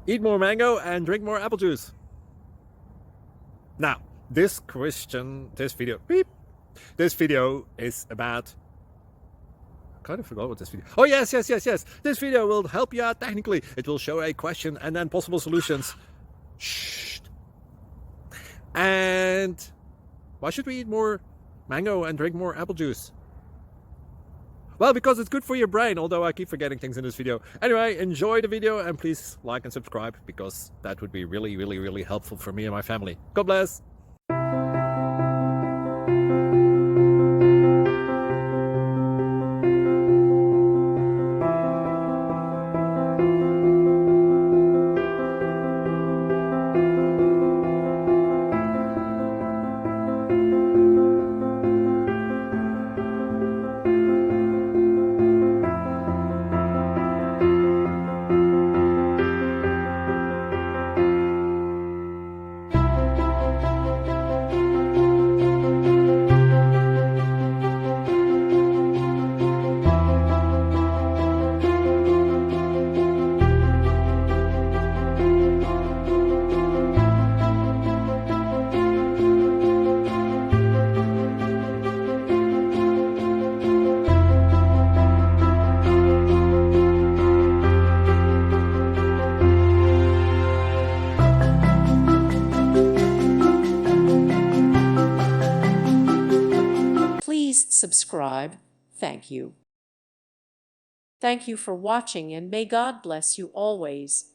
Eat more mango and drink more apple juice. Now, this video is about, I kind of forgot what this video. Oh, yes. This video will help you out technically. It will show a question and then possible solutions. Shh. And why should we eat more mango and drink more apple juice? Well, because it's good for your brain, although I keep forgetting things in this video. Anyway, enjoy the video and please like and subscribe, because that would be really helpful for me and my family. God bless. Please subscribe. Thank you. Thank you for watching, and may God bless you always.